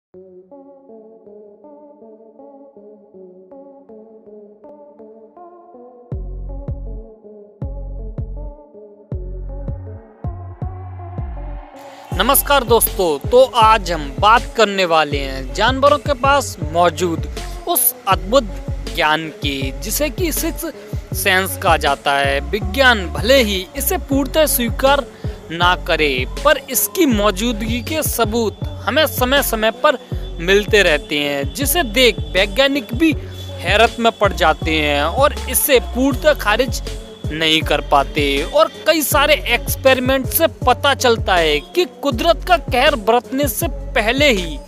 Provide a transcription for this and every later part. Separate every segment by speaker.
Speaker 1: नमस्कार दोस्तों, तो आज हम बात करने वाले हैं जानवरों के पास मौजूद उस अद्भुत ज्ञान की जिसे कि सिक्स सेंस कहा जाता है। विज्ञान भले ही इसे पूर्णतः स्वीकार ना करे, पर इसकी मौजूदगी के सबूत हमें समय समय पर मिलते रहते हैं, जिसे देख वैज्ञानिक भी हैरत में पड़ जाते हैं और इसे पूर्णतः खारिज नहीं कर पाते। और कई सारे एक्सपेरिमेंट से पता चलता है कि कुदरत का कहर बरतने से पहले ही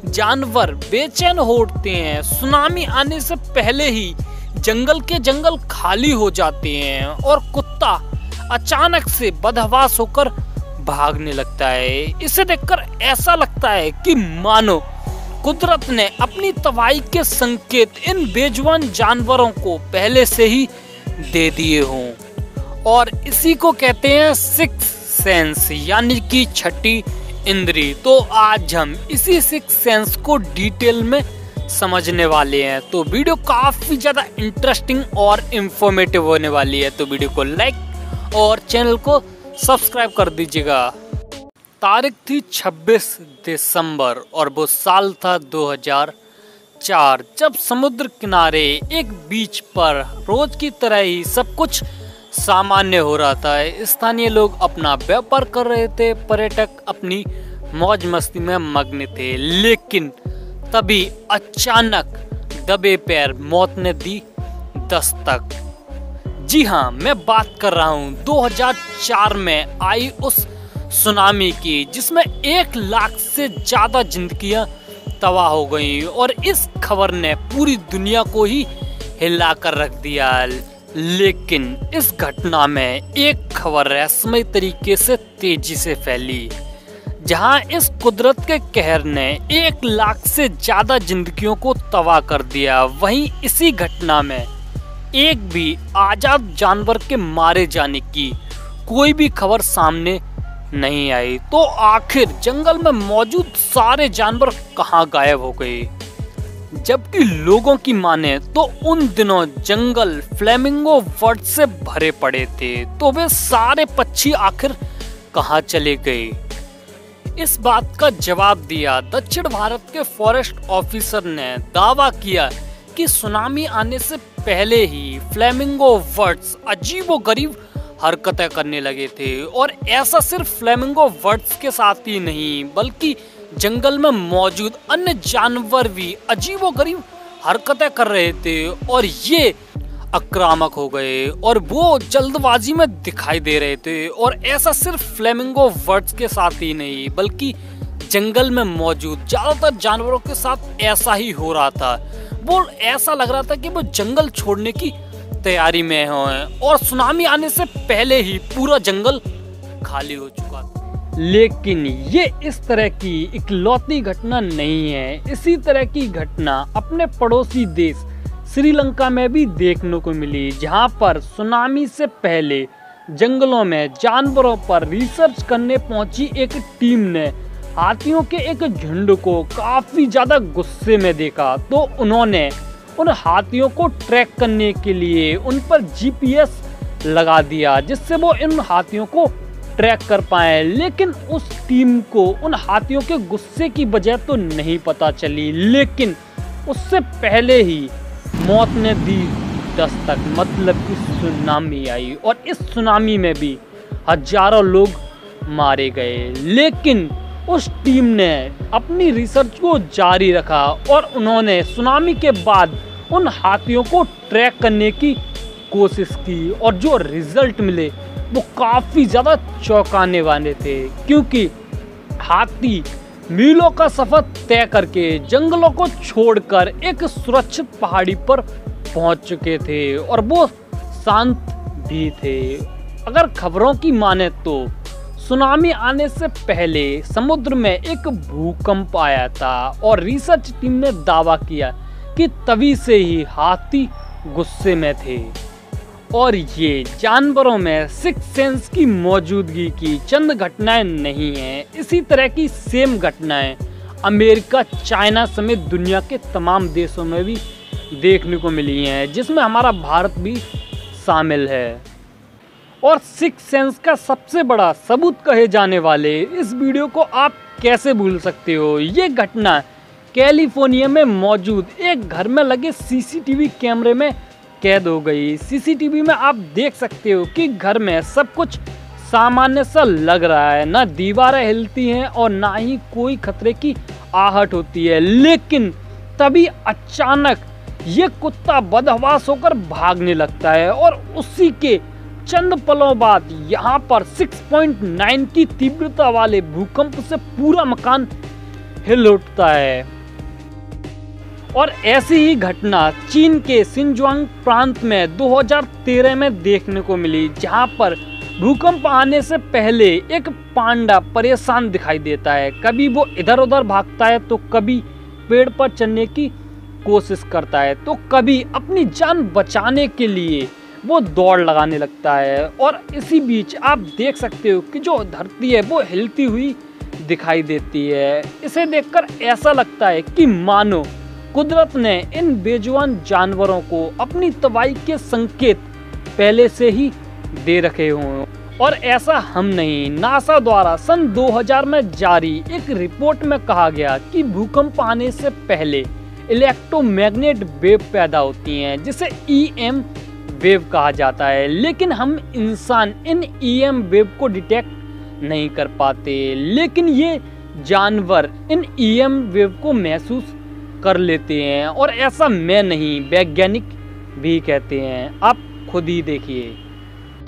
Speaker 1: जानवर बेचैन हो उठते हैं। सुनामी आने से पहले ही जंगल के जंगल खाली हो जाते हैं और कुत्ता अचानक से बदहवास होकर भागने लगता है। इसे देखकर ऐसा लगता है कि मानो कुदरत ने अपनी तबाही के संकेत इन बेजुबान जानवरों को पहले से ही दे दिए हों। और इसी को कहते हैं सिक्स सेंस, यानी कि छठी इंद्री। तो आज हम इसी सिक्स सेंस को डिटेल में समझने वाले हैं। तो वीडियो काफी ज्यादा इंटरेस्टिंग और इंफॉर्मेटिव होने वाली है, तो वीडियो को लाइक और चैनल को सब्सक्राइब कर दीजिएगा। तारीख थी 26 दिसंबर और वो साल था 2004, जब समुद्र किनारे एक बीच पर रोज की तरह ही सब कुछ सामान्य हो रहा था। स्थानीय लोग अपना व्यापार कर रहे थे, पर्यटक अपनी मौज मस्ती में मग्न थे। लेकिन तभी अचानक दबे पैर मौत ने दी दस्तक। जी हाँ, मैं बात कर रहा हूँ 2004 में आई उस सुनामी की, जिसमें 1 लाख से ज्यादा जिंदगियां तबाह हो गई। और इस खबर ने पूरी दुनिया को ही हिला कर रख दिया। लेकिन इस घटना में एक खबर रहस्यमय तरीके से तेजी से फैली। जहां इस कुदरत के कहर ने 1 लाख से ज्यादा जिंदगियों को तबाह कर दिया, वहीं इसी घटना में एक भी आजाद जानवर के मारे जाने की कोई भी खबर सामने नहीं आई। तो आखिर जंगल में मौजूद सारे जानवर कहां गायब हो गए? जबकि लोगों की माने तो उन दिनों जंगल फ्लेमिंगो बर्ड से भरे पड़े थे। तो वे सारे पक्षी आखिर कहां चले गए? इस बात का जवाब दिया दक्षिण भारत के फॉरेस्ट ऑफिसर ने। दावा किया कि सुनामी आने से पहले ही फ्लेमिंगो बर्ड्स अजीबोगरीब हरकतें करने लगे थे। और ऐसा सिर्फ फ्लेमिंगो बर्ड्स के साथ ही नहीं, बल्कि जंगल में मौजूद अन्य जानवर भी अजीबोगरीब हरकतें कर रहे थे और ये आक्रामक हो गए और वो जल्दबाजी में दिखाई दे रहे थे। और ऐसा सिर्फ फ्लेमिंगो बर्ड्स के साथ ही नहीं, बल्कि जंगल में मौजूद ज्यादातर जानवरों के साथ ऐसा ही हो रहा था। वो ऐसा लग रहा था कि वो जंगल छोड़ने की तैयारी में हैं और सुनामी आने से पहले ही पूरा जंगल खाली हो चुका था। लेकिन ये इस तरह की इकलौती घटना नहीं है। इसी तरह की घटना अपने पड़ोसी देश श्रीलंका में भी देखने को मिली, जहां पर सुनामी से पहले जंगलों में जानवरों पर रिसर्च करने पहुंची एक टीम ने हाथियों के एक झुंड को काफी ज्यादा गुस्से में देखा। तो उन्होंने उन हाथियों को ट्रैक करने के लिए उन पर जीपीएस लगा दिया, जिससे वो इन हाथियों को ट्रैक कर पाए। लेकिन उस टीम को उन हाथियों के गुस्से की वजह तो नहीं पता चली, लेकिन उससे पहले ही मौत ने दी दस्तक, मतलब कि सुनामी आई। और इस सुनामी में भी हजारों लोग मारे गए। लेकिन उस टीम ने अपनी रिसर्च को जारी रखा और उन्होंने सुनामी के बाद उन हाथियों को ट्रैक करने की कोशिश की। और जो रिजल्ट मिले वो काफ़ी ज़्यादा चौंकाने वाले थे, क्योंकि हाथी मीलों का सफ़र तय करके जंगलों को छोड़कर एक सुरक्षित पहाड़ी पर पहुंच चुके थे और वो शांत भी थे। अगर खबरों की माने तो सुनामी आने से पहले समुद्र में एक भूकंप आया था और रिसर्च टीम ने दावा किया कि तभी से ही हाथी गुस्से में थे। और ये जानवरों में सिक्स सेंस की मौजूदगी की चंद घटनाएं नहीं हैं। इसी तरह की सेम घटनाएं अमेरिका, चाइना समेत दुनिया के तमाम देशों में भी देखने को मिली हैं, जिसमें हमारा भारत भी शामिल है। और सिक्स सेंस का सबसे बड़ा सबूत कहे जाने वाले इस वीडियो को आप कैसे भूल सकते हो। ये घटना कैलिफोर्निया में मौजूद एक घर में लगे सीसीटीवी कैमरे में कैद हो गई। सीसीटीवी में आप देख सकते हो कि घर में सब कुछ सामान्य सा लग रहा है, ना दीवारें हिलती हैं और ना ही कोई खतरे की आहट होती है। लेकिन तभी अचानक ये कुत्ता बदहवास होकर भागने लगता है और उसी के चंद पलों बाद यहाँ पर 6.9 की तीव्रता वाले भूकंप से पूरा मकान हिल उठता है। और ऐसी ही घटना चीन के सिंजुआंग प्रांत में 2013 में देखने को मिली, जहाँ पर भूकंप आने से पहले एक पांडा परेशान दिखाई देता है। कभी वो इधर उधर भागता है तो कभी पेड़ पर चढ़ने की कोशिश करता है तो कभी अपनी जान बचाने के लिए वो दौड़ लगाने लगता है। और इसी बीच आप देख सकते हो कि जो धरती है वो हिलती हुई दिखाई देती है। इसे देखकर ऐसा लगता है कि मानो कुदरत ने इन बेजुबान जानवरों को अपनी तबाही के संकेत पहले से ही दे रखे हों। और ऐसा हम नहीं, नासा द्वारा सन 2000 में जारी एक रिपोर्ट में कहा गया कि भूकंप आने से पहले इलेक्ट्रोमैग्नेट वेव पैदा होती हैं, जिसे EM वेव कहा जाता है। लेकिन हम इंसान इन EM वेव को डिटेक्ट नहीं कर पाते, लेकिन ये जानवर इन EM वेव को महसूस कर लेते हैं। और ऐसा मैं नहीं, वैज्ञानिक भी कहते हैं। आप खुद ही देखिए।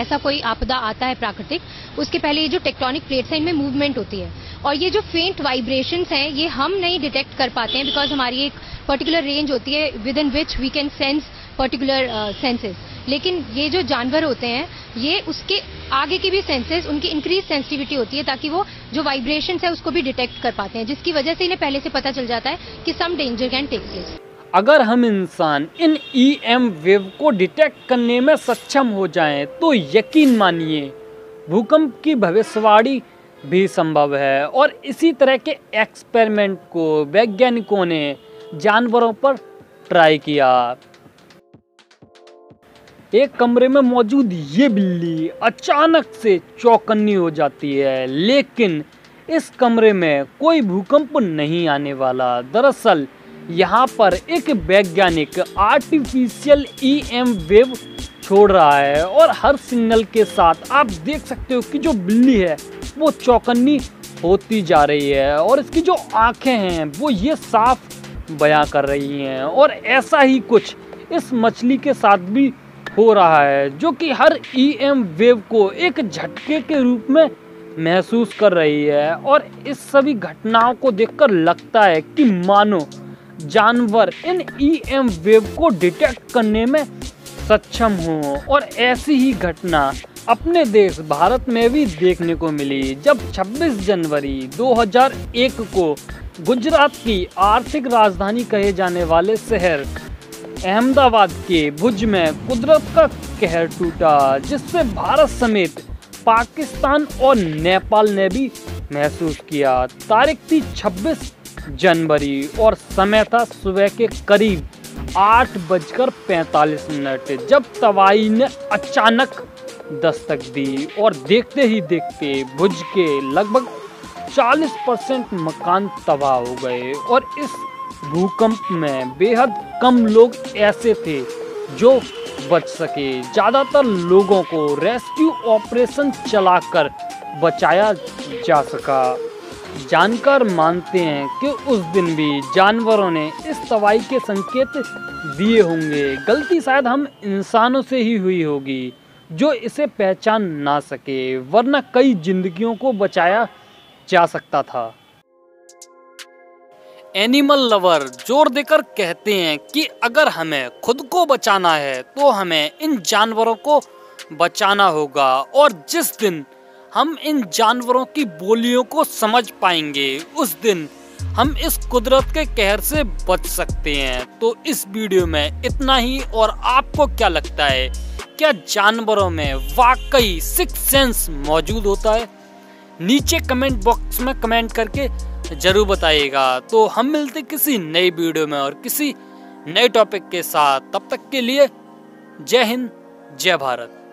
Speaker 2: ऐसा कोई आपदा आता है प्राकृतिक, उसके पहले ये जो टेक्टोनिक प्लेट्स हैं इनमें मूवमेंट होती है और ये जो फेंट वाइब्रेशंस हैं ये हम नहीं डिटेक्ट कर पाते हैं, बिकॉज हमारी एक पर्टिकुलर रेंज होती है within which we can sense particular senses. लेकिन ये जो जानवर होते हैं ये उसके आगे की भी सेंसेस, उनकी इंक्रीज सेंसिटिविटी होती है ताकि वो जो वाइब्रेशंस है उसको भी डिटेक्ट कर पाते हैं, जिसकी वजह से इन्हें पहले से पता चल जाता है कि सम डेंजर कैन टेक प्लेस।
Speaker 1: अगर हम इंसान इन EM वेव को डिटेक्ट करने में सक्षम हो जाएं, तो यकीन मानिए भूकंप की भविष्यवाणी भी संभव है। और इसी तरह के एक्सपेरिमेंट को वैज्ञानिकों ने जानवरों पर ट्राई किया। एक कमरे में मौजूद ये बिल्ली अचानक से चौकन्नी हो जाती है, लेकिन इस कमरे में कोई भूकंप नहीं आने वाला। दरअसल यहाँ पर एक वैज्ञानिक आर्टिफिशियल EM वेव छोड़ रहा है और हर सिग्नल के साथ आप देख सकते हो कि जो बिल्ली है वो चौकन्नी होती जा रही है और इसकी जो आंखें हैं वो ये साफ बयां कर रही हैं। और ऐसा ही कुछ इस मछली के साथ भी हो रहा है, जो कि हर EM वेव को एक झटके के रूप में महसूस कर रही है। और इस सभी घटनाओं को देखकर लगता है कि मानो जानवर इन EM वेव को डिटेक्ट करने में सक्षम हो। और ऐसी ही घटना अपने देश भारत में भी देखने को मिली, जब 26 जनवरी 2001 को गुजरात की आर्थिक राजधानी कहे जाने वाले शहर अहमदाबाद के भुज में कुदरत का कहर टूटा, जिससे भारत समेत पाकिस्तान और नेपाल ने भी महसूस किया। तारीख थी 26 जनवरी और समय था सुबह के करीब 8:45, जब तबाही ने अचानक दस्तक दी और देखते ही देखते भुज के लगभग 40% मकान तबाह हो गए। और इस भूकंप में बेहद कम लोग ऐसे थे जो बच सके। ज़्यादातर लोगों को रेस्क्यू ऑपरेशन चलाकर बचाया जा सका। जानकार मानते हैं कि उस दिन भी जानवरों ने इस तबाही के संकेत दिए होंगे। गलती शायद हम इंसानों से ही हुई होगी जो इसे पहचान ना सके, वरना कई जिंदगियों को बचाया जा सकता था। एनिमल लवर जोर देकर कहते हैं कि अगर हमें खुद को बचाना है तो हमें इन जानवरों को बचाना होगा। और जिस दिन हम इन जानवरों की बोलियों को समझ पाएंगे उस दिन हम इस कुदरत के कहर से बच सकते हैं। तो इस वीडियो में इतना ही। और आपको क्या लगता है, क्या जानवरों में वाकई सिक्स सेंस मौजूद होता है? नीचे कमेंट बॉक्स में कमेंट करके जरूर बताइएगा। तो हम मिलते किसी नई वीडियो में और किसी नए टॉपिक के साथ। तब तक के लिए जय हिंद, जय भारत।